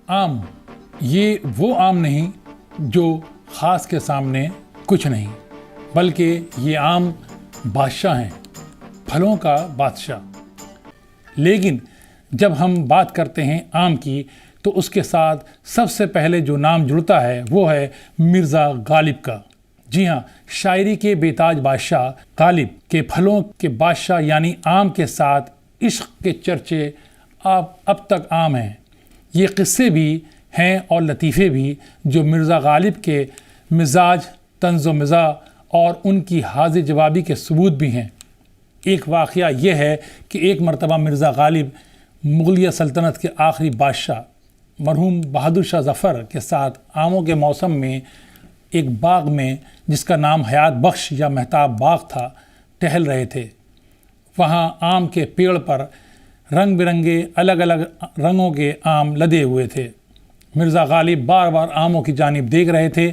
आम, ये वो आम नहीं जो ख़ास के सामने कुछ नहीं, बल्कि ये आम बादशाह हैं, फलों का बादशाह। लेकिन जब हम बात करते हैं आम की तो उसके साथ सबसे पहले जो नाम जुड़ता है वो है मिर्ज़ा गालिब का। जी हाँ, शायरी के बेताज बादशाह गालिब के फलों के बादशाह यानी आम के साथ इश्क के चर्चे अब तक आम हैं। ये किस्से भी हैं और लतीफ़े भी जो मिर्ज़ा गालिब के मिजाज, तंज़ो मिज़ा और उनकी हाज़िर जवाबी के सबूत भी हैं। एक वाक़या ये है कि एक मरतबा मिर्ज़ा गालिब मुग़लिया सल्तनत के आखिरी बादशाह मरहूम बहादुर शाह ज़फ़र के साथ आमों के मौसम में एक बाग में, जिसका नाम हयात बख्श या महताब बाग था, टहल रहे थे। वहाँ आम के पेड़ पर रंग बिरंगे अलग अलग रंगों के आम लदे हुए थे। मिर्ज़ा गालिब बार बार आमों की जानिब देख रहे थे।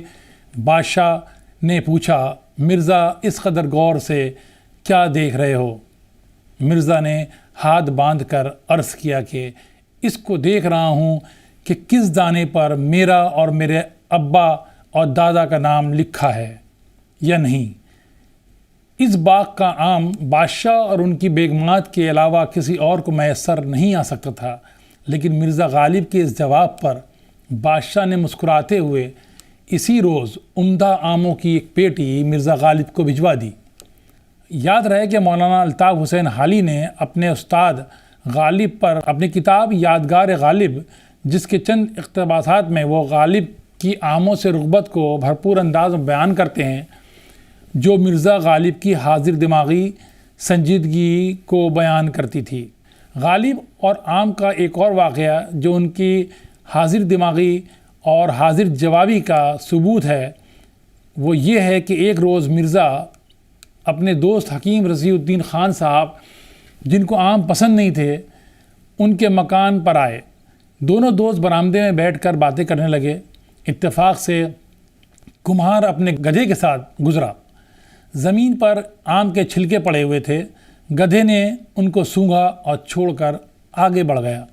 बादशाह ने पूछा, मिर्ज़ा इस कदर गौर से क्या देख रहे हो? मिर्ज़ा ने हाथ बांध कर अर्ज़ किया कि इसको देख रहा हूँ कि किस दाने पर मेरा और मेरे अब्बा और दादा का नाम लिखा है या नहीं। इस बाग का आम बादशाह और उनकी बेगमात के अलावा किसी और को मैसर नहीं आ सकता था। लेकिन मिर्ज़ा गालिब के इस जवाब पर बादशाह ने मुस्कुराते हुए इसी रोज़ उम्दा आमों की एक पेटी मिर्ज़ा गालिब को भिजवा दी। याद रहे कि मौलाना अल्ताफ़ हुसैन हाली ने अपने उस्ताद गालिब पर अपनी किताब यादगार गालिब, जिसके चंद इक़्तिबासात में वो गालिब की आमों से रुग़बत को भरपूर अंदाज में बयान करते हैं, जो मिर्ज़ा गालिब की हाजिर दिमागी संजीदगी को बयान करती थी। गालिब और आम का एक और वाक़या जो उनकी हाजिर दिमागी और हाजिर जवाबी का सबूत है, वो ये है कि एक रोज़ मिर्ज़ा अपने दोस्त हकीम रज़ीउद्दीन ख़ान साहब, जिनको आम पसंद नहीं थे, उनके मकान पर आए। दोनों दोस्त बरामदे में बैठकर बातें करने लगे। इत्तेफाक से कुम्हार अपने गधे के साथ गुज़रा। ज़मीन पर आम के छिलके पड़े हुए थे। गधे ने उनको सूंघा और छोड़कर आगे बढ़ गया।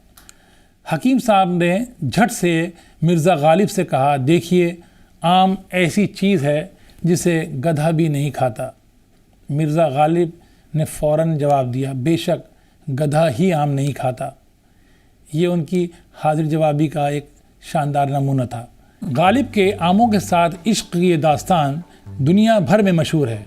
हकीम साहब ने झट से मिर्ज़ा गालिब से कहा, देखिए, आम ऐसी चीज़ है जिसे गधा भी नहीं खाता। मिर्ज़ा गालिब ने फ़ौरन जवाब दिया, बेशक गधा ही आम नहीं खाता। ये उनकी हाजिर जवाबी का एक शानदार नमूना था। गालिब के आमों के साथ इश्क की ये दास्तान दुनिया भर में मशहूर है।